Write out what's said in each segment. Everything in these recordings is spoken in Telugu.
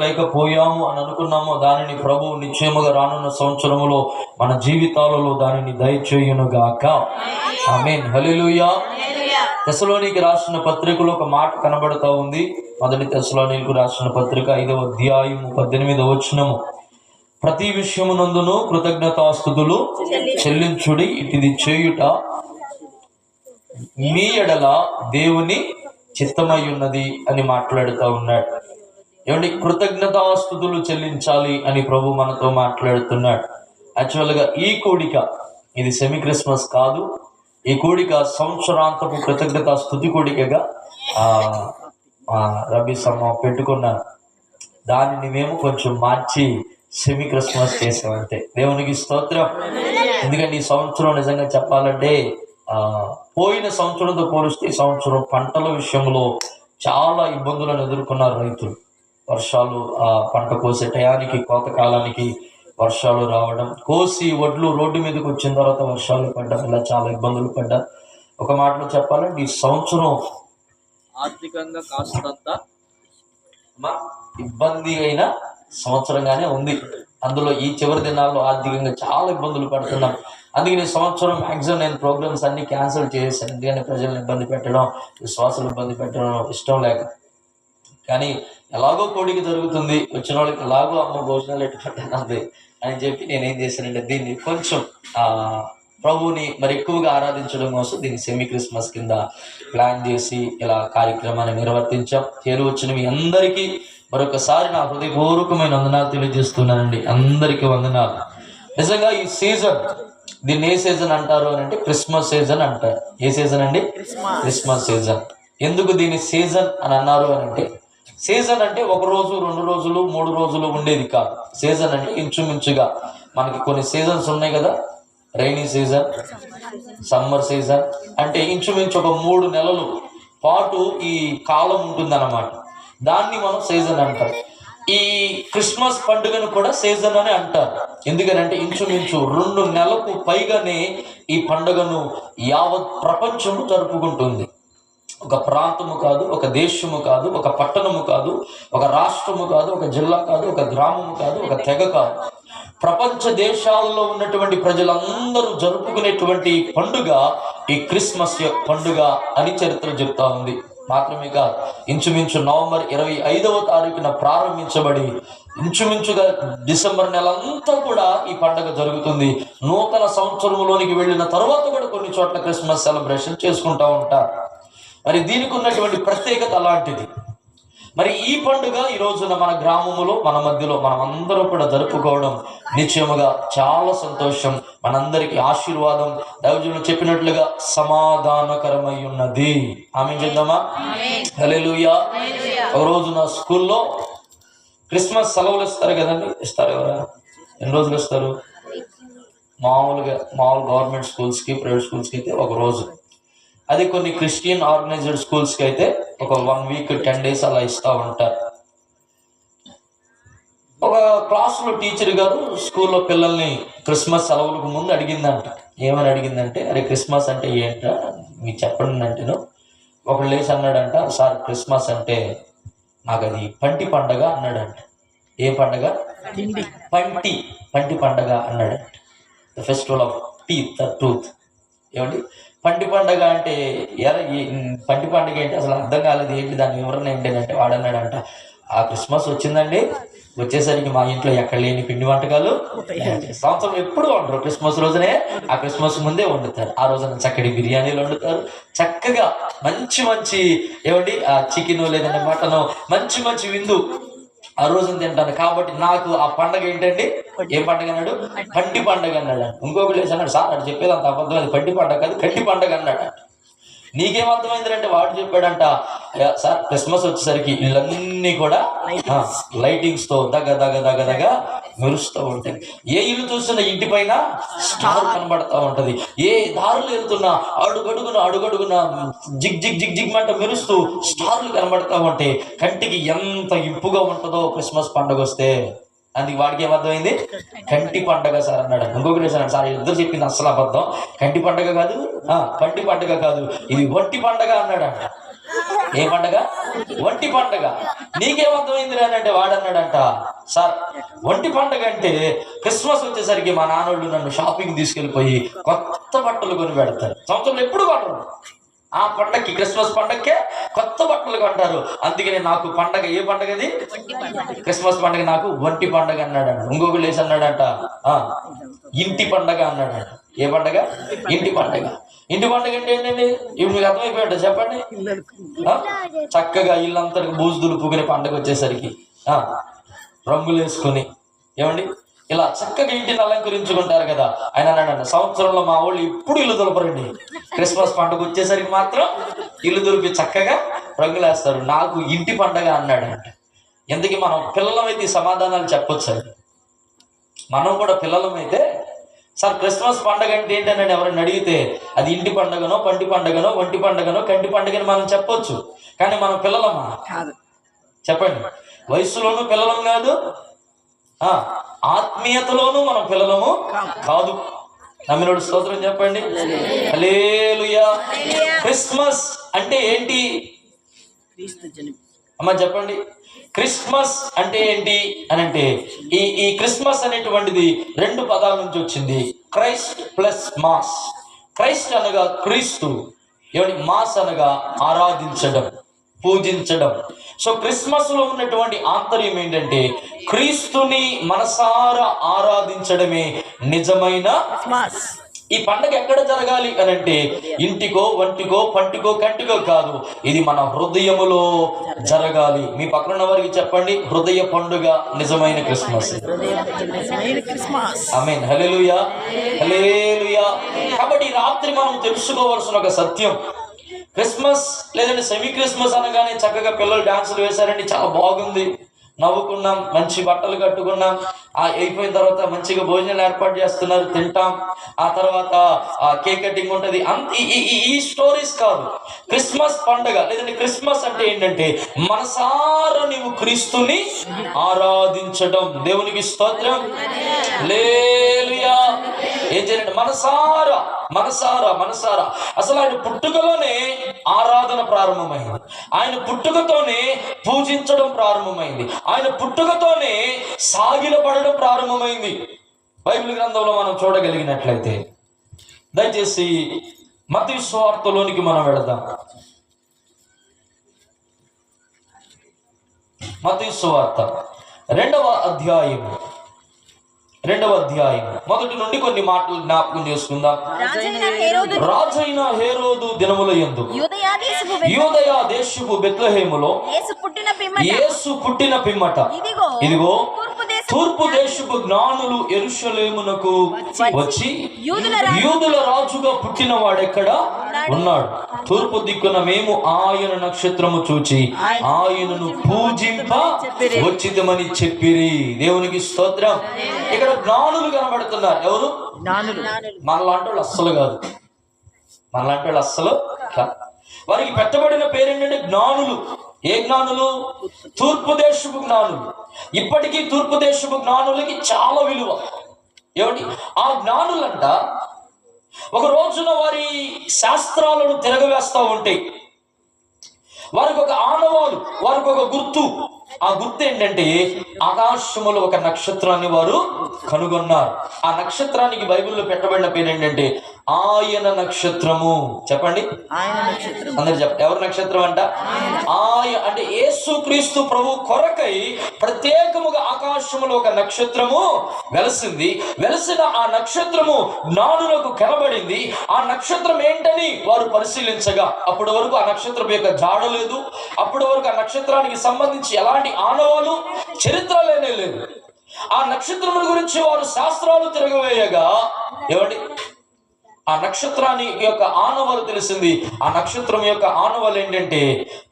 లేకపోయాము అని అనుకున్నామో దానిని ప్రభువు నిశ్చయముగా రానున్న సంవత్సరములో మన జీవితాలలో దానిని దయచేయునుగాక. ఆమేన్. హల్లెలూయా. తెస్సలోనికి రాసిన పత్రికలో ఒక మాట కనబడతా ఉంది. మొదటి తెస్సలోనికి రాసిన పత్రిక 5వ అధ్యాయము 18వ వచనము, ప్రతి విషయమునందును కృతజ్ఞతాస్తుతులు చెల్లించుడి, ఇటిది చేయుట మీ ఎడల దేవుని చిత్తమై ఉన్నది అని మాట్లాడుతూ ఉన్నాడు. ఏమండి, కృతజ్ఞతాస్తుతులు చెల్లించాలి అని ప్రభు మనతో మాట్లాడుతున్నాడు. యాక్చువల్గా ఈ కూడిక ఇది సెమీ క్రిస్మస్ కాదు. ఈ కూడిక సంవత్సరాంతపు కృతజ్ఞతాస్తుతి కూడికగా రబీ సమ్మ పెట్టుకున్నాను. దానిని మేము కొంచెం మార్చి సెమీ క్రిస్మస్ చేసామంటే దేవునికి స్తోత్రం. ఎందుకంటే ఈ సంవత్సరం నిజంగా చెప్పాలంటే పోయిన సంవత్సరంతో పోలిస్తే ఈ సంవత్సరం పంటల విషయంలో చాలా ఇబ్బందులను ఎదుర్కొన్నారు రైతులు. వర్షాలు పంట కోసే టయానికి, కోత కాలానికి వర్షాలు రావడం, కోసి వడ్లు రోడ్డు మీదకి వచ్చిన తర్వాత వర్షాలు పడ్డం, ఇలా చాలా ఇబ్బందులు పడ్డా. ఒక మాటలో చెప్పాలంటే ఈ సంవత్సరం ఆర్థికంగా కాస్తంత ఇబ్బంది అయిన సంవత్సరంగానే ఉంది. అందులో ఈ చివరి దినాల్లో ఆర్థికంగా చాలా ఇబ్బందులు పడుతున్నాం. అందుకని ఈ సంవత్సరం మ్యాక్సిమం నేను ప్రోగ్రామ్స్ అన్ని క్యాన్సిల్ చేసేసాను. ఎందుకంటే ప్రజలను ఇబ్బంది పెట్టడం, విశ్వాసాలు ఇబ్బంది పెట్టడం ఇష్టం లేక. కానీ ఎలాగో కోడికి జరుగుతుంది, వచ్చిన వాళ్ళకి ఎలాగో అమ్మ భోజనాలు ఎట్టుకుంటున్నది అని చెప్పి నేనేం చేశానంటే దీన్ని కొంచెం ప్రభువుని మరి ఎక్కువగా ఆరాధించడం కోసం దీన్ని సెమీ క్రిస్మస్ కింద ప్లాన్ చేసి ఇలా కార్యక్రమాన్ని నిర్వర్తించాం. చేరు వచ్చిన మీ అందరికీ మరొకసారి నా హృదయపూర్వకమైన వందనాలు తెలియజేస్తున్నానండి. అందరికీ వందనాలు. నిజంగా ఈ సీజన్, దీన్ని ఏ సీజన్ అంటారు అని అంటే క్రిస్మస్ సీజన్ అంటారు. ఏ సీజన్ అండి? Christmas season. ఎందుకు దీన్ని సీజన్ అని అన్నారు అని అంటే, సీజన్ అంటే 1 రోజు 2 రోజులు 3 రోజులు ఉండేది కాదు. సీజన్ అంటే ఇంచుమించుగా మనకి కొన్ని సీజన్స్ ఉన్నాయి కదా. రైనీ సీజన్, సమ్మర్ సీజన్ అంటే ఇంచుమించు ఒక 3 నెలలు పాటు ఈ కాలం ఉంటుందన్నమాట. దాన్ని మనం సీజన్ అంటాం. ఈ క్రిస్మస్ పండుగను కూడా సీజన్ అని అంటారు. ఎందుకనంటే ఇంచుమించు 2 నెలలకు పైగానే ఈ పండుగను యావత్ ప్రపంచము జరుపుకుంటుంది. ఒక ప్రాంతము కాదు, ఒక దేశము కాదు, ఒక పట్టణము కాదు, ఒక రాష్ట్రము కాదు, ఒక జిల్లా కాదు, ఒక గ్రామము కాదు, ఒక తెగ కాదు. ప్రపంచ దేశాల్లో ఉన్నటువంటి ప్రజలందరూ జరుపుకునేటువంటి పండుగ ఈ క్రిస్మస్ పండుగ అని చరిత్ర చెప్తా ఉంది. మాత్రమే కాదు, ఇంచుమించు నవంబర్ 25వ తారీఖున ప్రారంభించబడి ఇంచుమించుగా డిసెంబర్ నెల అంతా కూడా ఈ పండుగ జరుగుతుంది. నూతన సంవత్సరంలోనికి వెళ్ళిన తర్వాత కూడా కొన్ని చోట్ల క్రిస్మస్ సెలబ్రేషన్ చేసుకుంటూ ఉంటారు. మరి దీనికి ఉన్నటువంటి ప్రత్యేకత అలాంటిది. మరి ఈ పండుగ ఈ రోజున మన గ్రామములో, మన మధ్యలో మనం అందరం కూడా జరుపుకోవడం నిశ్చయముగా చాలా సంతోషం, మనందరికీ ఆశీర్వాదం. దైవజనులు చెప్పినట్లుగా సమాధానకరమై ఉన్నది. ఆమేన్ చెప్దామా? హల్లెలూయా. ఒక రోజు నా స్కూల్లో క్రిస్మస్ సెలవులు ఇస్తారు కదండి. ఇస్తారు ఎవరైనా? ఎన్ని రోజులు ఇస్తారు? మామూలు గవర్నమెంట్ స్కూల్స్కి, ప్రైవేట్ స్కూల్స్కి అయితే ఒక రోజు. అది కొన్ని క్రిస్టియన్ ఆర్గనైజ్డ్ స్కూల్స్కి అయితే ఒక 1 వీక్ 10 days అలా ఇస్తూ ఉంటారు. ఒక క్లాసులో టీచర్ గారు స్కూల్లో పిల్లల్ని క్రిస్మస్ సెలవులకు ముందు అడిగిందంట. ఏమని అడిగిందంటే, అరే క్రిస్మస్ అంటే ఏంటా మీకు చెప్పండి అంటేను. ఒకళ్ళు లేచి అన్నాడంట, సార్ క్రిస్మస్ అంటే నాకు అది పంటి పండగ అన్నాడంట. ఏ పండగ? పంటి పండగ అన్నాడంట. The festival of teeth, the tooth. ఏమండి పంటి పండగ అంటే పంటి పండుగ ఏంటి అసలు అర్థం కాలేదు, ఏంటి దాని వివరణ ఏంటంటే వాడన్నాడంట, ఆ క్రిస్మస్ వచ్చిందండి, వచ్చేసరికి మా ఇంట్లో ఎక్కడ లేని పిండి వంటకాలు సంవత్సరం ఎప్పుడు వండరు, క్రిస్మస్ రోజునే ఆ క్రిస్మస్ ముందే వండుతారు. ఆ రోజున చక్కటి బిర్యానీలు వండుతారు, చక్కగా మంచి ఏమండి ఆ చికెన్ లేదంటే మటన్ మంచి విందు ఆ రోజున తింటాను. కాబట్టి నాకు ఆ పండగ ఏంటండి? ఏం పండగ అన్నాడు? పంటి పండగ అన్నాడు. ఇంకొకటి లేచి అన్నాడు, సార్ అది చెప్పేది అంత అబద్ధం, అది పంటి పండగ కాదు, కంటి పండగ అన్నాడు. నీకేం అర్థమైందంటే వాడు చెప్పాడంట, సార్ క్రిస్మస్ వచ్చేసరికి ఇళ్ళన్నీ కూడా లైటింగ్స్ తో దగ్గ మెరుస్తూ ఉంటాయి. ఏ ఇల్లు చూస్తున్నా ఇంటి పైన స్టార్ కనబడతా ఉంటది. ఏ దారులు వెళ్తున్నా అడుగడుగున జిగ్ మంట మెరుస్తూ స్టార్లు కనబడతా ఉంటాయి. కంటికి ఎంత ఇంపుగా ఉంటుందో క్రిస్మస్ పండుగ వస్తే. అందుకే వాడికి ఏమర్థమైంది? కంటి పండగ సార్ అన్నాడు. ఇంకొకటి అన్నాడు, సార్ ఇద్దరు చెప్పింది అసలు అబద్ధం, కంటి పండగ కాదు, కంటి పండగ కాదు, ఇది ఒంటి పండగ అన్నాడు. ఏ పండగ? ఒంటి పండగ. నీకేమర్థమైంది అంటే వాడన్నాడంట, సార్ ఒంటి పండగ అంటే క్రిస్మస్ వచ్చేసరికి మా నాన్నోళ్ళు నన్ను షాపింగ్ తీసుకెళ్ళిపోయి కొత్త బట్టలు కొని పెడతారు. సంవత్సరంలో ఎప్పుడు కొనరు, ఆ పండగకి క్రిస్మస్ పండగకే కొత్త బట్టలు కొంటారు. అందుకని నాకు పండగ ఏ పండగది? క్రిస్మస్ పండగ నాకు ఒంటి పండగ అన్నాడంట. ఇంకొకరు లేసి అన్నాడంట ఇంటి పండగ అన్నాడంట. ఏ పండగ? ఇంటి పండగ. ఇంటి పండగ అంటే ఏంటండి? ఇప్పుడు మీకు అర్థమైపోయాడు చెప్పండి. చక్కగా ఇల్లంతటికి బూజు దులుపుకునే పండగ వచ్చేసరికి రంగులు వేసుకుని ఏమండి ఇలా చక్కగా ఇంటిని అలంకరించుకుంటారు కదా. ఆయన అన్నాడంట, సంవత్సరంలో మా వాళ్ళు ఎప్పుడు ఇల్లు దులపరండి, క్రిస్మస్ పండుగ వచ్చేసరికి మాత్రం ఇల్లు దులిపి చక్కగా రంగులేస్తారు, నాకు ఇంటి పండగ అన్నాడంట. ఎందుకు మనం పిల్లలమైతే ఈ సమాధానాలు చెప్పొచ్చు సార్. మనం కూడా పిల్లలమైతే సార్ క్రిస్మస్ పండగ అంటే ఏంటని ఎవరైనా అడిగితే అది ఇంటి పండగనో, పంటి పండగనో, ఒంటి పండగనో, కంటి పండగని మనం చెప్పొచ్చు. కానీ మనం పిల్లలమా? చెప్పండి. వయసులోనూ పిల్లలం కాదు, ఆత్మీయతలోనూ మనం పిల్లలము కాదు. నమ్మినోడు స్తోత్రం చెప్పండి. హల్లెలూయా. క్రిస్మస్ అంటే ఏంటి అమ్మా చెప్పండి. క్రిస్మస్ అంటే ఏంటి అని అంటే ఈ క్రిస్మస్ అనేటువంటిది రెండు పదాల నుంచి వచ్చింది, క్రైస్ట్ ప్లస్ మాస్. క్రైస్ట్ అనగా క్రీస్తు, ఏమిటి? మాస్ అనగా ఆరాధించడం, పూజించడం. సో క్రిస్మస్ లో ఉన్నటువంటి ఆంతర్యం ఏంటంటే క్రీస్తుని మనసారా ఆరాధించడమే నిజమైన క్రిస్మస్. ఈ పండగ ఎక్కడ జరగాలి అని అంటే ఇంటికో, ఒంటికో, పంటికో, కంటికో కాదు, ఇది మన హృదయములో జరగాలి. మీ పక్కన ఉన్న వారికి చెప్పండి, హృదయ పండుగ నిజమైన క్రిస్మస్. ఆమేన్. హల్లెలూయా, హల్లెలూయా. కాబట్టి ఈ రాత్రి మనం తెలుసుకోవాల్సిన ఒక సత్యం, క్రిస్మస్ లేదంటే సెమీ క్రిస్మస్ అనగానే చక్కగా పిల్లలు డాన్సులు వేశారండి, చాలా బాగుంది, నవ్వుకున్నాం, మంచి బట్టలు కట్టుకున్నాం, అయిపోయిన తర్వాత మంచిగా భోజనాలు ఏర్పాటు చేస్తున్నారు, తింటాం, ఆ తర్వాత కేక్ కటింగ్ ఉంటుంది. ఈ స్టోరీస్ కాదు. క్రిస్మస్ పండుగ లేదంటే క్రిస్మస్ అంటే ఏంటంటే మనసారా నీవు క్రీస్తుని ఆరాధించడం. దేవునికి స్తోత్రం. హల్లెలూయా. ఏం చేయాలంటే మనసారా మనసారా మనసారా. అసలు ఆయన పుట్టుకలోనే ఆరాధన ప్రారంభమైంది, ఆయన పుట్టుకతోనే పూజించడం ప్రారంభమైంది, ఆయన పుట్టుకతోనే సాగిలపడడం ప్రారంభమైంది. బైబిల్ గ్రంథంలో మనం చూడగలిగినట్లయితే దయచేసి మత్తయి సువార్తలోనికి మనం వెళదాం. మత్తయి సువార్త 2వ అధ్యాయం మొదటి నుండి కొన్ని మాటలు జ్ఞాపకం చేసుకుందాం. రాజైన హేరోదు దినముల యందు యూదయ దేశపు బెత్లెహేములో యేసు పుట్టిన పిమ్మట ఇదిగో తూర్పు దేశపు జ్ఞానులు యెరూషలేమునకు వచ్చి యూదుల రాజుగా పుట్టిన వాడెక్కడ ఉన్నాడు, తూర్పు దిక్కున మేము ఆయన నక్షత్రము చూచి ఆయనను పూజింప వచ్చితమని చెప్పిరి. దేవునికి స్తోత్రం. ఇక్కడ జ్ఞానులు కనబడుతున్నారు. ఎవరు? మనలాంటి వాళ్ళు అస్సలు కాదు, మనలాంటి వాళ్ళు అస్సలు కాదు. వారికి పెట్టబడిన పేరేంటంటే జ్ఞానులు. ఏ జ్ఞానులు? తూర్పు దేశపు జ్ఞానులు. ఇప్పటికీ తూర్పు దేశపు జ్ఞానులకి చాలా విలువ. ఏమిటి? ఆ జ్ఞానులంట ఒక రోజున వారి శాస్త్రాలను తిరగవేస్తూ ఉంటే వారికి ఒక ఆనవాలు, వారికి ఒక గుర్తు. ఆ గుర్తు ఏంటంటే ఆకాశములో ఒక నక్షత్రాన్ని వారు కనుగొన్నారు. ఆ నక్షత్రానికి బైబిల్లో పెట్టబడిన పేరు ఏంటంటే ఆయన నక్షత్రము. చెప్పండి, అందరు చెప్పండి. ఎవరి నక్షత్రం అంట? అంటే యేసుక్రీస్తు ప్రభు కొరకై ప్రత్యేకముగా ఆకాశములో ఒక నక్షత్రము వెలసిన ఆ నక్షత్రము జ్ఞానులకు కనబడింది. ఆ నక్షత్రం ఏంటని వారు పరిశీలించగా అప్పటి వరకు ఆ నక్షత్రం యొక్క జాడ లేదు, అప్పటి వరకు ఆ నక్షత్రానికి సంబంధించి ఎలాంటి ఆనవాలు, చరిత్ర లేనే లేదు. ఆ నక్షత్రం గురించి వారు శాస్త్రాలు తిరగవేయగా ఏమండి ఆ నక్షత్రాన్ని యొక్క ఆనవాలు తెలిసింది. ఆ నక్షత్రం యొక్క ఆనవాలు ఏంటంటే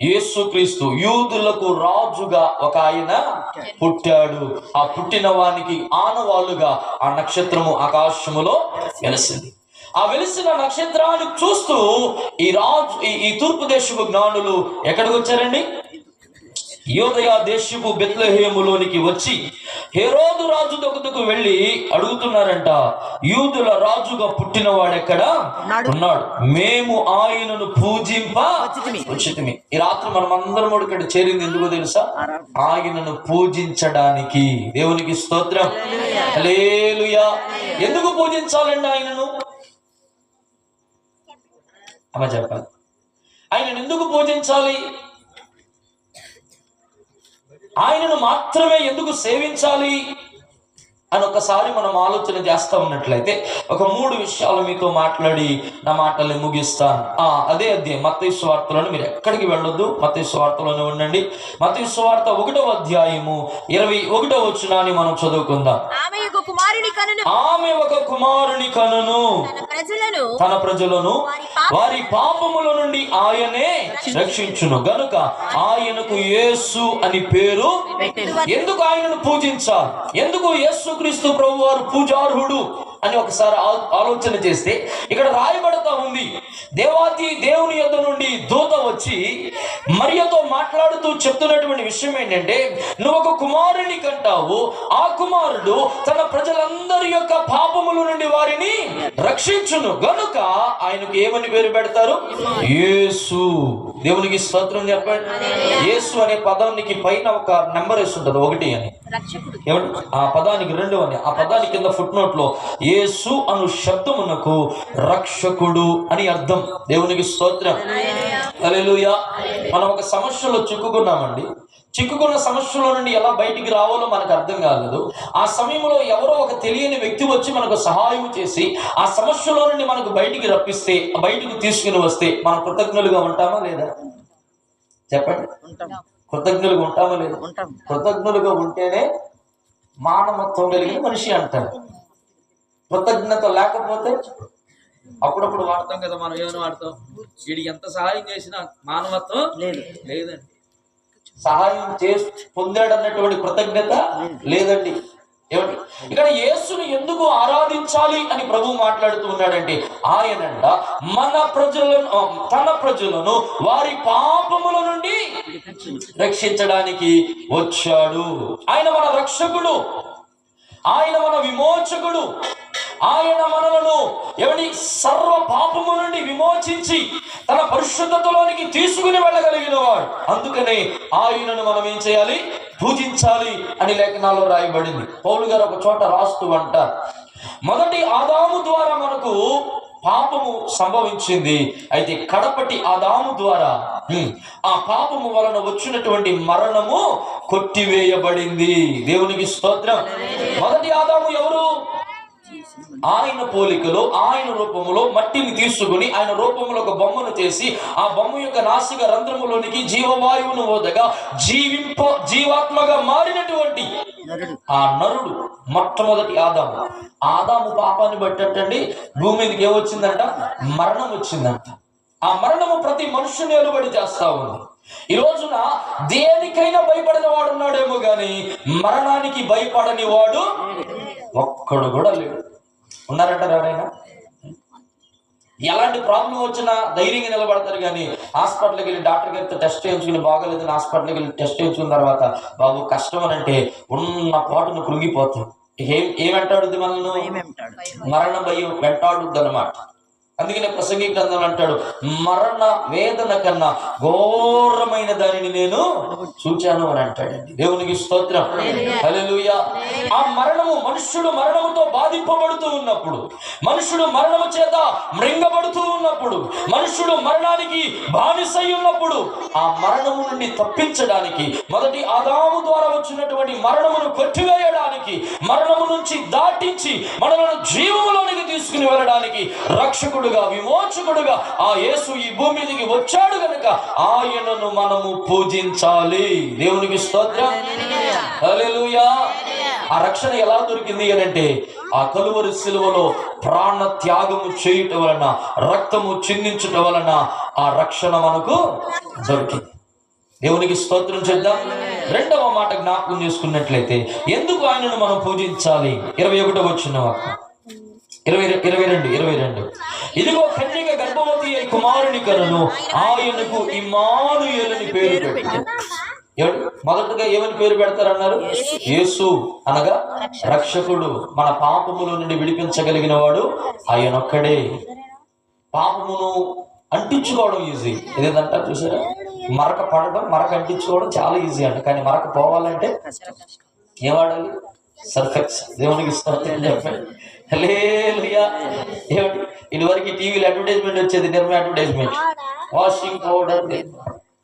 యేసుక్రీస్తు యూదులకు రాజుగా ఒక ఆయన పుట్టాడు. ఆ పుట్టిన వానికి ఆనవాలుగా ఆ నక్షత్రము ఆకాశములో వెలిసింది. ఆ వెలిసిన నక్షత్రాన్ని చూస్తూ ఈ తూర్పు దేశపు జ్ఞానులు ఎక్కడికి వచ్చారండి? యూదయ దేశపు బెత్లెహేములోనికి వచ్చి హెరోదు రాజు దగ్గరకు వెళ్ళి అడుగుతున్నారంట, యూదుల రాజుగా పుట్టిన వాడెక్కడ ఉన్నాడు, మేము ఆయనను పూజింప వచ్చితిమి. ఈ రాత్రి మనం అందరం ఇక్కడ చేరింది ఎందుకో తెలుసా? ఆయనను పూజించడానికి. దేవునికి స్తోత్రం, హల్లెలూయా. ఎందుకు పూజించాలండి ఆయనను? అమ్మ చెప్పాలి. ఆయనను ఎందుకు పూజించాలి? ఆయనను మాత్రమే ఎందుకు సేవించాలి అని ఒకసారి మనం ఆలోచన చేస్తా ఉన్నట్లయితే ఒక 3 విషయాలు మీతో మాట్లాడి నా మాటల్ని ముగిస్తాను. అదే అధ్యాయం మత్తయి సువార్తలోని, మీరు ఎక్కడికి వెళ్ళొద్దు, మత్తయి సువార్తలోనే ఉండండి. మత్తయి సువార్త 1వ అధ్యాయము 21వ వచనాన్ని మనం చదువుకుందాం. ఆమె ఒక కుమారుని కనును, తన ప్రజలను వారి పాపముల నుండి ఆయనే రక్షించును గనుక ఆయనకు యేసు అని పేరు. ఎందుకు ఆయనను పూజించాలి? ఎందుకు యేసు క్రీస్తు ప్రభు వారు పూజార్హుడు అని ఒకసారి ఆలోచన చేస్తే ఇక్కడ రాయబడతా ఉంది, దేవుని యొద్ద నుండి దూత వచ్చి మరియతో మాట్లాడుతూ చెప్తున్నటువంటి విషయం ఏంటంటే, నువ్వు ఒక కుమారుని కంటావు, ఆ కుమారుడు తన ప్రజలందరి యొక్క పాపముల నుండి వారిని రక్షించును గనుక ఆయనకు ఏమని పేరు పెడతారు? యేసు. దేవునికి స్తోత్రం చెప్పండి. యేసు అనే పదానికి పైన ఒక నెంబర్ వేసి ఉంటుంది, 1 అని. ఏమంటే ఆ పదానికి 2 అని, ఆ పదానికి కింద ఫుట్ నోట్ లో యేసు అను శబ్దమునకు రక్షకుడు అని అర్థం. దేవునికి స్తోత్రం, హల్లెలూయా. మనం ఒక సమస్యలో చిక్కుకున్నామండి. చిక్కుకున్న సమస్యలో నుండి ఎలా బయటికి రావాలో మనకు అర్థం కాలేదు. ఆ సమయంలో ఎవరో ఒక తెలియని వ్యక్తి వచ్చి మనకు సహాయం చేసి ఆ సమస్యలో నుండి మనకు బయటికి రప్పిస్తే, బయటికి తీసుకుని వస్తే మనం కృతజ్ఞులుగా ఉంటామా లేదా? చెప్పండి, కృతజ్ఞులుగా ఉంటామా లేదా? కృతజ్ఞులుగా ఉంటేనే మానవత్వం కలిగిన మనిషి అంటారు. కృతజ్ఞత లేకపోతే అప్పుడప్పుడు వాడతాం కదా, మనం ఏమైనా వాడతాం, వీడికి ఎంత సహాయం చేసినా మానవత్వం లేదండి. సహాయం చేసి పొందాడు అన్నటువంటి కృతజ్ఞత లేదండి. ఏమండి, ఇక్కడ యేసుని ఎందుకు ఆరాధించాలి అని ప్రభు మాట్లాడుతూ ఉన్నాడంటే, ఆయనంట తన ప్రజలను వారి పాపముల నుండి రక్షించడానికి వచ్చాడు. ఆయన మన రక్షకుడు, ఆయన మన విమోచకుడు, ఆయన మనలను సర్వ పాపము నుండి విమోచించి తన పరిశుద్ధతలోనికి తీసుకుని వెళ్ళగలిగిన వాడు. అందుకనే ఆయనను మనం ఏం చేయాలి? పూజించాలి అని లేఖనాల్లో రాయబడింది. పౌలు గారు ఒక చోట రాస్తూ అంటారు, మొదటి ఆదాము ద్వారా మనకు పాపము సంభవించింది, అయితే కడపటి ఆదాము ద్వారా ఆ పాపము వలన వచ్చినటువంటి మరణము కొట్టివేయబడింది. దేవునికి స్తోత్రం. మొదటి ఆదాము ఎవరు? ఆయన పోలికలో, ఆయన రూపములో మట్టిని తీసుకుని ఆయన రూపంలో ఒక బొమ్మను చేసి ఆ బొమ్మ యొక్క నాసిక రంధ్రములోనికి జీవవాయువును వదగా జీవాత్మగా మారినటువంటి ఆ నరుడు మొట్టమొదటి ఆదాము. ఆదాము పాపాన్ని బట్టండి భూమి మీదకి ఏమొచ్చిందంట? మరణం వచ్చిందంట. ఆ మరణము ప్రతి మనుషుని ఎలుబడి చేస్తా ఉంది. ఈ రోజున దేనికైనా భయపడిన వాడు ఉన్నాడేమో గాని మరణానికి భయపడని వాడు ఒక్కడు కూడా లేడు. ఉన్నారంటారు ఎవరైనా? ఎలాంటి ప్రాబ్లం వచ్చినా ధైర్యంగా నిలబడతారు. కానీ హాస్పిటల్కి వెళ్ళి డాక్టర్ గారితో టెస్ట్ చేయించుకుని బాగోలేదని హాస్పిటల్కి వెళ్ళి టెస్ట్ చేయించుకున్న తర్వాత బాబు కష్టం అని అంటే ఉన్న పాటును కృంగిపోతాం. ఏం వెంటాడుద్ది మనల్ని? మరణ భయం వెంటాడుద్ది అన్నమాట. అందుకనే ప్రసంగి గ్రంథం అంటాడు, మరణ వేదన కన్నా ఘోరమైన దానిని నేను చూచాను అని అంటాడండి. దేవునికి స్తోత్రం, హల్లెలూయా. ఆ మరణము, మనుష్యుడు మరణముతో బాధింపబడుతూ ఉన్నప్పుడు, మనుష్యుడు మరణము చేత మృంగబడుతూ ఉన్నప్పుడు, మనుష్యుడు మరణానికి బానిసై ఉన్నప్పుడు ఆ మరణము నుండి తప్పించడానికి, మొదటి ఆదాము ద్వారా వచ్చినటువంటి మరణమును కొట్టివేయడానికి, మరణము నుంచి దాటించి మనలను జీవములోనికి తీసుకుని వెళ్ళడానికి రక్షకుడు, విమోచకుడుగా ఆ యేసు ఈ భూమి మీదకి వచ్చాడు గనుక ఆయనను మనము పూజించాలి. దేవునికి స్తోత్రం, హల్లెలూయా. ఆ రక్షణ ఎలా దొరికింది అంటే ఆ కలువరి శిలువలో ప్రాణ త్యాగము చేయుట వలన, రక్తము చిందించుట వలన ఆ రక్షణ మనకు దొరికింది. దేవునికి స్తోత్రం చేద్దాం. 2వ మాట జ్ఞాపకం చేసుకున్నట్లయితే ఎందుకు ఆయనను మనం పూజించాలి? 21వ వచనం 22 ఇదిగో కన్యక గర్భవతి అయి కుమారుని కనును, ఆయనకు ఇమ్మానుయేలు అని పేరు పెట్టు. మొదటగా ఏమని పేరు పెడతారన్నారు? యేసు అనగా రక్షకుడు, మన పాపముల నుండి విడిపించగలిగిన వాడు ఆయనొక్కడే. పాపమును అంటించుకోవడం ఈజీ, ఏదంట చూసారా? మరక పడడం, మరక అంటించుకోవడం చాలా ఈజీ అంట. కానీ మరక పోవాలంటే ఏం వాడాలి? సర్ఫెక్స్. దేవునికి స్తోత్రం చెప్పండి. హల్లెలూయా. ఏమండి, ఇదివరకు టీవీలో అడ్వర్టైజ్మెంట్ వచ్చేది, నిర్మ అడ్వర్టైజ్మెంట్, వాషింగ్ పౌడర్.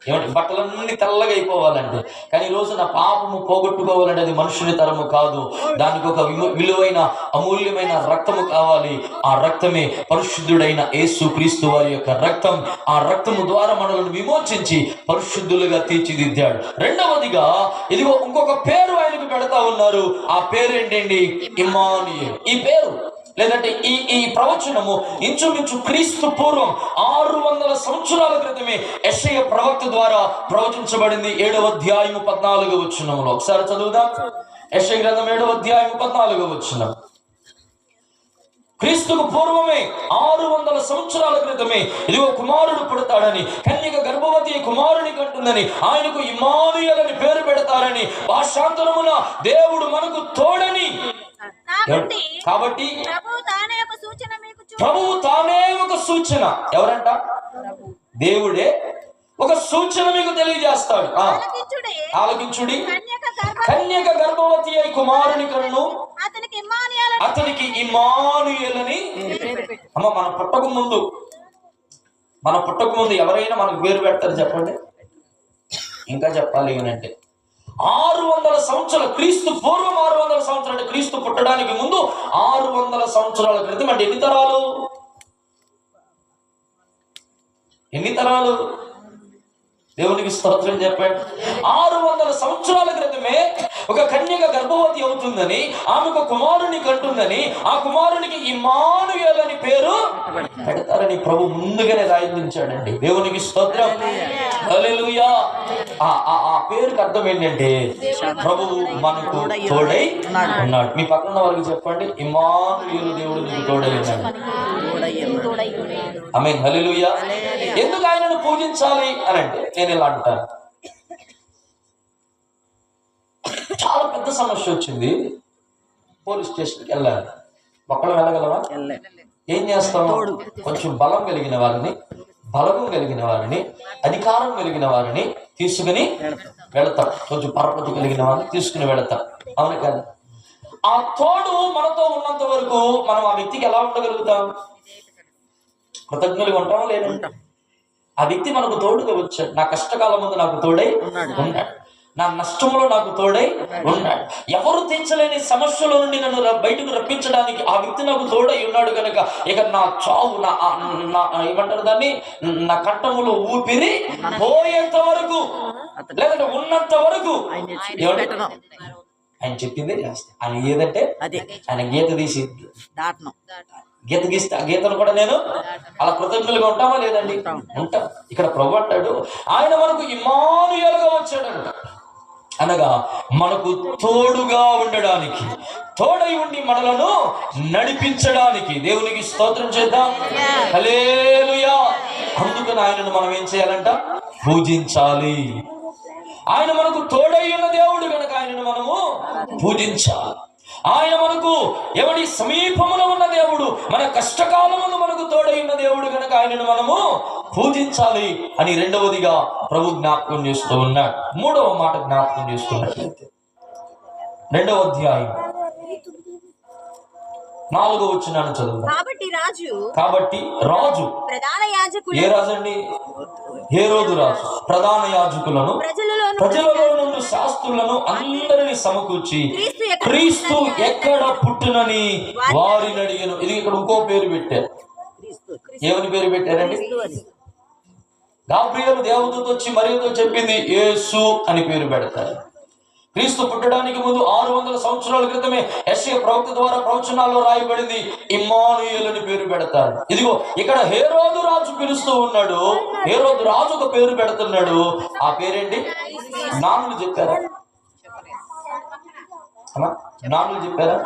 ఏమంటే బట్టలన్నీ తెల్లగా అయిపోవాలంటే. కానీ ఈరోజు నా పాపము పోగొట్టుకోవాలంటే అది మనుషుని తరము కాదు. దానికి ఒక విలువైన అమూల్యమైన రక్తము కావాలి. ఆ రక్తమే పరిశుద్ధుడైన యేసు క్రీస్తు వారి యొక్క రక్తం. ఆ రక్తము ద్వారా మనల్ని విమోచించి పరిశుద్ధులుగా తీర్చిదిద్దాడు. రెండవదిగా ఇదిగో ఇంకొక పేరు ఆయనకు పెడతా ఉన్నారు. ఆ పేరు ఏంటండి? ఇమ్మానుయేల్. ఈ పేరు లేదంటే ఈ ప్రవచనము ఇంచుమించు క్రీస్తు పూర్వం 600 సంవత్సరాల క్రితమే యెషయా ప్రవక్త ద్వారా ప్రవచించబడింది. 7వ అధ్యాయము 14వ వచనంలో ఒకసారి చదువుదాం. యెషయా గ్రంథం 7వ అధ్యాయము 14వ వచనం. క్రీస్తుకు పూర్వమే 600 సంవత్సరాల క్రితమే ఇదిగో కుమారుడు పుడతాడని, కన్యక గర్భవతి కుమారుని కంటుందని, ఆయనకు ఇమ్మానుయేల్ అని పేరు పెడతారని, భాషాంతరమున దేవుడు మనకు తోడని. కాబట్టి ప్రభువు తానే ఒక సూచన. ఎవరంట? దేవుడే ఒక సూచన మీకు తెలియజేస్తాడు. ఆలకించుడి. కన్యక గర్భవతి అయి కుమారుని కను, అతనికి ఇమ్మానుయేల్ అని. అమ్మ, మన పుట్టక ముందు ఎవరైనా మనకు పేరు పెడతారు చెప్పండి? ఇంకా చెప్పాలి ఏనంటే 600 సంవత్సరాలు, క్రీస్తు పూర్వం 600 సంవత్సరాలు, అంటే క్రీస్తు పుట్టడానికి ముందు 600 సంవత్సరాల క్రితం. అంటే ఎన్ని తరాలు? దేవునికి స్తోత్రం చెప్పండి. 600 సంవత్సరాల క్రితమే ఒక కన్యక గర్భవతి అవుతుందని, ఆమెకు కుమారుని కంటుందని, ఆ కుమారునికి ఇమ్మానుయేల్ అని పేరు పెడతారని ప్రభు ముందుగానే రాయించాడండి. దేవునికి స్తోత్రం. హల్లెలూయా. ఆ పేరుకి అర్థం ఏంటంటే ప్రభువు మనకు తోడై ఉన్నాడు. మీ పక్కన వారికి చెప్పండి, ఇమ్మానుయేలు, దేవుడు నీకు తోడై ఉన్నాడు. ఆమేన్. హల్లెలూయా. ఎందుకు ఆయనను పూజించాలి అని అంటే నేను ఇలా అంటాను. చాలా పెద్ద సమస్య వచ్చింది, పోలీస్ స్టేషన్కి వెళ్ళాలి. ఒక్కడు వెళ్ళగలవా? ఏం చేస్తాం? కొంచెం బలం కలిగిన వారిని, బలగం కలిగిన వారిని, అధికారం కలిగిన వారిని తీసుకుని వెళతాం. కొంచెం పరపతి కలిగిన వారిని తీసుకుని వెళతాం. అవును కదా? ఆ తోడు మనతో ఉన్నంత వరకు మనం ఆ వ్యక్తికి ఎలా ఉండగలుగుతాం? కృతజ్ఞులుగా ఉంటామా? లేదా? ఆ వ్యక్తి మనకు తోడుగా వచ్చాడు. నా కష్టకాలం ముందు నాకు తోడై ఉన్నాడు, నా నష్టంలో నాకు తోడై ఉన్నాడు. ఎవరు తీర్చలేని సమస్యల నుండి నన్ను బయటకు రప్పించడానికి ఆ వ్యక్తి నాకు తోడై ఉన్నాడు కనుక ఇక నా చావు, నా ఏమంటారు దాన్ని, నా కంఠములో ఊపిరి పోయేంత వరకు, లేదంటే ఉన్నంత వరకు ఆయన చెప్పిందే చేస్తా. ఆయన ఏదంటే ఆయన గీత తీసి గీత గీస్తే ఆ గీతను కూడా నేను అలా కృతజ్ఞులుగా ఉంటామా? లేదండి, ఉంటాం. ఇక్కడ ప్రభు అంటాడు ఆయన మనకు ఇమ్మానుయేలుగా వచ్చాడంట. అనగా మనకు తోడుగా ఉండడానికి, తోడై ఉండి మనలను నడిపించడానికి. దేవునికి స్తోత్రం చేద్దాం. హల్లెలూయా. అందుకని ఆయనను మనం ఏం చేయాలంట? పూజించాలి. ఆయన మనకు తోడై ఉన్న దేవుడు కనుక ఆయనను మనము పూజించాలి. ఆయన మనకు ఎవడి సమీపములో ఉన్న దేవుడు, మన కష్టకాలమును మనకు తోడై ఉన్న దేవుడు కనుక ఆయనను మనము పూజించాలి అని రెండవదిగా ప్రభు జ్ఞాపకం చేస్తూ ఉన్నాడు. మూడవ మాట జ్ఞాపకం చేసుకున్నట్లయితే 2వ అధ్యాయం 4వ వచనాన్ని చదువుదాం. కాబట్టి రాజు, ఏ రాజు అండి? హేరోదు రాజు ప్రధాన యాజకులను, ప్రజలలో నుండి శాస్త్రులను అందరినీ సమకూర్చి క్రీస్తు ఎక్కడ పుట్టునని వారిని అడిగాను. ఇది ఇక్కడ ఇంకో పేరు పెట్టారు. ఏమని పేరు పెట్టారండి? గాబ్రియేలు దేవదూత వచ్చి మరియతో చెప్పింది, యేసు అని పేరు పెడతారు. క్రీస్తు పుట్టడానికి ముందు 600 సంవత్సరాల క్రితమే యెషయా ప్రవక్త ద్వారా ప్రవచనాల్లో రాయబడింది, ఇమ్మానుయేల్ అని పేరు పెడతారు. ఇదిగో ఇక్కడ హేరోదు రాజు పిలుస్తూ ఉన్నాడు. హేరోదు రాజు ఒక పేరు పెడుతున్నాడు. ఆ పేరేంటి? నానులు చెప్పారా? నానులు చెప్పారా?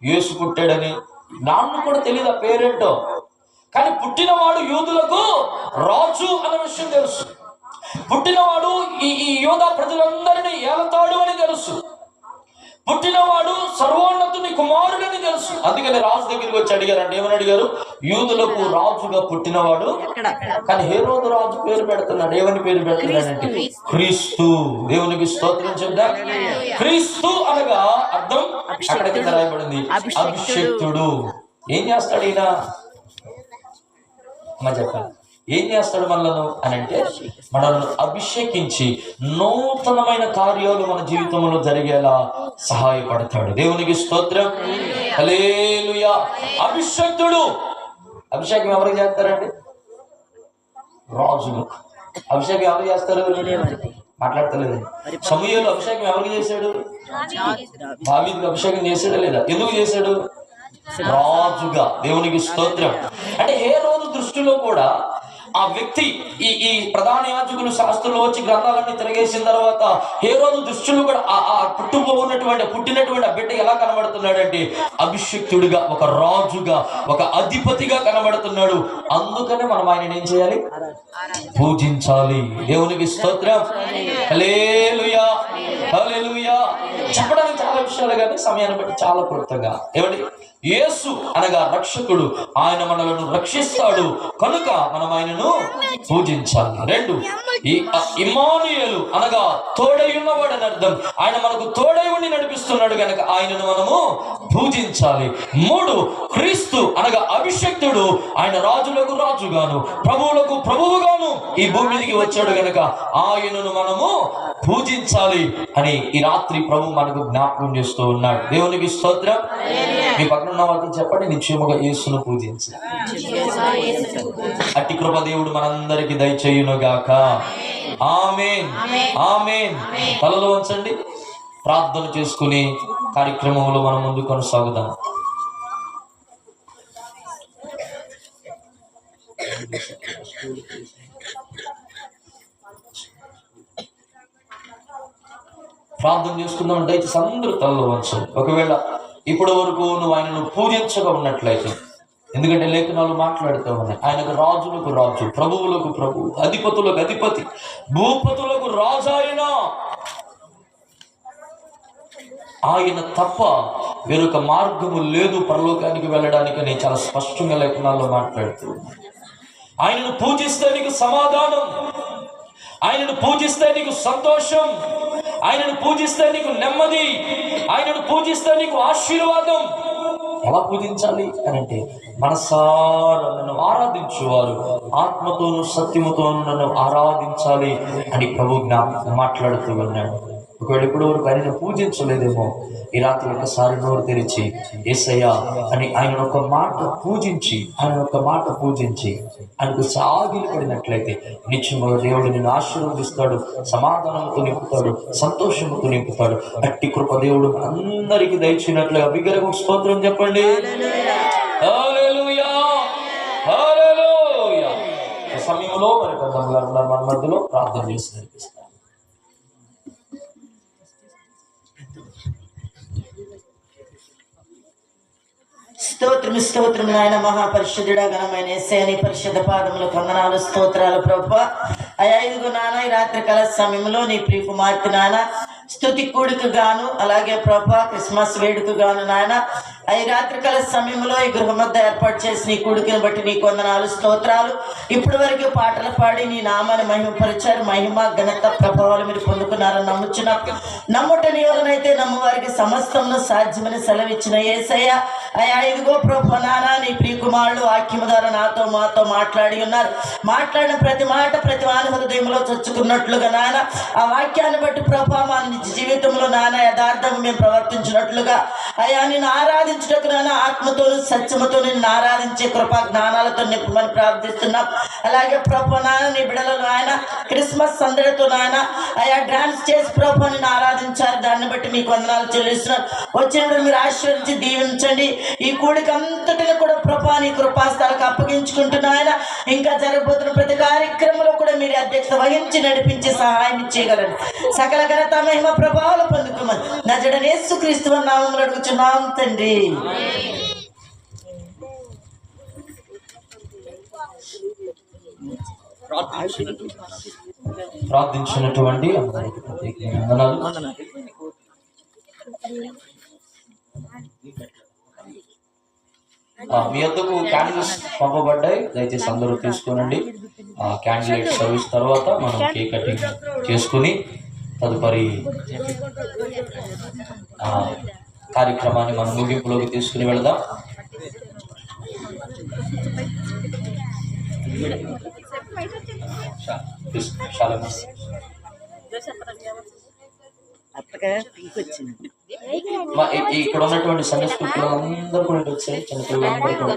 యేసు పుట్టాడని నాన్ను కూడా తెలియదు ఆ పేరేంటో. కానీ పుట్టినవాడు యూదులకు రాజు అన్న విషయం తెలుసు. పుట్టినవాడు ఈ యూదా ప్రజలందరినీ ఏలతాడు అని తెలుసు. పుట్టినవాడు సర్వోన్నతుని కుమారుడని తెలుసు. అందుకని రాజు దగ్గరికి వచ్చి అడిగారంటే ఏమని అడిగారు? యూదులకు రాజుగా పుట్టినవాడు. కానీ హేరోదు రాజు పేరు పెడుతున్నాడు. ఏమని పేరు పెడుతున్నాడంటే క్రీస్తు. దేవునికి స్తోత్రం చెప్దా. క్రీస్తు అనగా అర్థం అక్కడ కింద రాయబడింది అభిషేక్తుడు. ఏం చేస్తాడు ఈయన? చెప్పాలి ఏం చేస్తాడు మనలను అని అంటే మనల్ని అభిషేకించి నూతనమైన కార్యాలు మన జీవితంలో జరిగేలా సహాయపడతాడు. దేవునికి స్తోత్రం. హల్లెలూయా. అభిషేక్తుడు. అభిషేకం ఎవరికి చేస్తారండి? రాజులు. అభిషేకం ఎవరు చేస్తారు? మాట్లాడతలేదు. సమూయేలు అభిషేకం ఎవరికి చేశాడు? దావీదుకు అభిషేకం చేశాడా లేదా? ఎందుకు చేశాడు? రాజుగా. దేవునికి స్తోత్రం. అంటే హేరోదు దృష్టిలో కూడా ఆ వ్యక్తి ఈ ప్రధాన యాజకులు శాస్త్రులు వచ్చి గ్రంథాలన్నీ తిరిగేసిన తర్వాత హేరోదు దృష్టిలో కూడా ఆ పుట్టినటువంటి బిడ్డ ఎలా కనబడుతున్నాడంటే అభిషిక్తుడిగా, ఒక రాజుగా, ఒక అధిపతిగా కనబడుతున్నాడు. అందుకనే మనం ఆయన ఏం చేయాలి? పూజించాలి. దేవునికి స్తోత్రం. హల్లెలూయా, హల్లెలూయా. చెప్పడానికి చాలా విషయాలు కానీ సమయాన్ని బట్టి చాలా క్లుప్తంగా. ఏమండి? యేసు అనగా రక్షకుడు. ఆయన మనలను రక్షిస్తాడు కనుక మనం ఆయనను పూజించాలి. 2 ఇమ్మానుయేలు అనగా తోడై ఉన్నవాడు అని అర్థం. ఆయన మనకు తోడై ఉండి నడిపిస్తున్నాడు కనుక ఆయనను మనము పూజించాలి. 3 క్రీస్తు అనగా అభిషేక్తుడు. ఆయన రాజులకు రాజుగాను ప్రభువులకు ప్రభువుగాను ఈ భూమి మీదకి వచ్చాడు కనుక ఆయనను మనము పూజించాలి అని ఈ రాత్రి ప్రభు మనకు జ్ఞాపకం చేస్తూ ఉన్నాడు. దేవునికి స్తోత్రం. మీ పక్కన ఉన్న వాళ్ళకి చెప్పండి, నిశ్చయముగా యేసును పూజించాలి. అట్టి కృప దేవుడు మనందరికి దయచేయును గాక. ఆమేన్, ఆమేన్. తలలో ఉంచండి, ప్రార్థన చేసుకుని కార్యక్రమంలో మనం ముందు కొనసాగుదాం. ప్రార్థన చేసుకుందాం. దయచేసి అందరూ తలలో ఉంచండి. ఒకవేళ ఇప్పటి వరకు నువ్వు ఆయనను పూజించగా ఉన్నట్లయితే, ఎందుకంటే లేఖనాలు మాట్లాడుతూ ఉన్నాయి, ఆయనకు రాజులకు రాజు, ప్రభువులకు ప్రభువు, అధిపతులకు అధిపతి, భూపతులకు రాజు ఆయన తప్ప వేరొక మార్గము లేదు పరలోకానికి వెళ్ళడానికి అని చాలా స్పష్టంగా లేఖనాల్లో మాట్లాడుతూ ఉన్నాయి. ఆయనను పూజిస్తే నీకు సమాధానం, ఆయనను పూజిస్తే నీకు సంతోషం, ఆయనను పూజిస్తే నీకు నెమ్మది, ఆయనను పూజిస్తే నీకు ఆశీర్వాదం. ఎలా పూజించాలి అని అంటే మనసారా నన్ను ఆరాధించువారు ఆత్మతోను సత్యముతోను నన్ను ఆరాధించాలి అని ప్రభు మాట్లాడుతూ ఉన్నాడు. ఒకవేళ ఇప్పటి వరకు ఆయనను పూజించలేదేమో, ఈ రాత్రి ఒకసారి నోరు తెరిచి యేసయ్యా అని ఆయన ఒక మాట పూజించి ఆయనకు సాగిలి పడినట్లయితే నిత్యముగా దేవుడు నిన్ను ఆశీర్వదిస్తాడు, సమాధానంతో నింపుతాడు, సంతోషంతో నింపుతాడు. అట్టి కృప దేవుడు అందరికీ దయచేసినట్లుగా బిగ్గరగా స్తోత్రం చెప్పండి. హల్లెలూయా, హల్లెలూయా. ఈ సమయంలో మరి పెద్దమ్మ గారు మన మధ్యలో ప్రార్థన చేసి నడిపిస్తారు. స్తోత్రం, స్తోత్రం నాయన. మహాపరిశుద్ధుడా ఘనమైన యేసయ్య పరిశుద్ధ పాదములు వందనాలు, స్తోత్రాలు ప్రభువా. అయ్యా ఇదిగో నాన్న, ఈ రాత్రి కాల సమయంలో నీ ప్రియ కుమార్తె నాన్న స్తుతి కూడిక గాను, అలాగే ప్రభా క్రిస్మస్ వేడుక గాను నాయన ఈ రాత్రి కాల సమయంలో ఈ గృహ మధ్య ఏర్పాటు చేసిన ఈ కూడికను బట్టి నీకు వందనాలు, స్తోత్రాలు. ఇప్పటి వరకు పాటలు పాడి నీ నామాన్ని మహిమపరిచారు. మహిమ ఘనత ప్రభావాలు మీరు పొందుకున్నారని నమ్ముట నీ వలనైతే నమ్మవారికి సమస్తమును సాధ్యమని సెలవిచ్చిన యేసయ్య. అయ్యా ఇదిగో ప్రభు నాన్న, నీ ప్రియ కుమారుడు వాక్యము ద్వారా మాతో మాట్లాడి ఉన్నారు. మాట్లాడిన ప్రతి మాట ప్రతి వాని హృదయంలో చొచ్చుకున్నట్లుగా నాన్న ఆ వాక్యాన్ని బట్టి ప్రభా మా నిజ జీవితంలో నాన్న యథార్థంగా మేము ప్రవర్తించినట్లుగా అయ్యా నిన్ను ఆరాధించుటకు నాన్న ఆత్మతోను సత్యముతో నిన్ను ఆరాధించే కృపా జ్ఞానాలతో నింపమని ప్రార్థిస్తున్నాం. అలాగే ప్రభు నాన్న నీ బిడ్డలను ఆయన క్రిస్మస్ సందడితో నాయన అయ్యా డాన్స్ చేసి ప్రభు నిన్ను ఆరాధించాలి. దాన్ని బట్టి మీకు వందనాలు చెల్లిస్తున్నారు. వచ్చినప్పుడు మీరు ఆశీర్వదించి దీవించండి. ఈ కూడిక అంతటిని కూడా ప్రభా నీ కృపాస్థలకు అప్పగించుకుంటున్నా ఆయన. ఇంకా జరగబోతున్న ప్రతి కార్యక్రమంలో కూడా మీరు అధ్యక్షత వహించి నడిపించి సహాయం చేయగలరు. సకల ఘనత మహిమ ప్రభావాలు పొందుకోమని నజరేయుడైన యేసుక్రీస్తు నామములో అడుగుచున్నాం తండ్రి. ప్రార్థించున్నట్టు ప్రార్థించినటువంటి అందరికీ ప్రత్యేకమైన వందనాలు. మీ వద్దకు క్యాండిల్స్ పంపబడ్డాయి, దయచేసి అందరూ తీసుకోనండి. క్యాండిల్ లైట్ సర్వీస్ తర్వాత మనం కేక్ కటింగ్ చేసుకుని తదుపరి కార్యక్రమాన్ని మనం ముగింపులోకి తీసుకుని వెళదాం. ఇక్కడ ఉన్నటువంటి సండే స్కూల్ పిల్లలందరూ కూడా వచ్చాయి, చిన్నపిల్లలందరూ కూడా.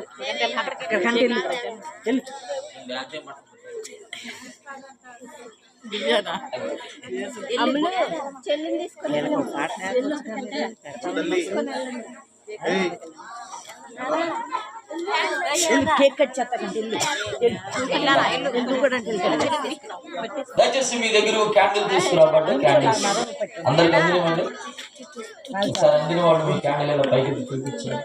దయచేసి మీ దగ్గర క్యాండిల్ తీసుకురాబడ్డా, క్యాండిల్స్ అందరికి అందినమండి. ఒకసారి అందిన వాళ్ళు మీ క్యాండిల్ పైకి చూపించారు.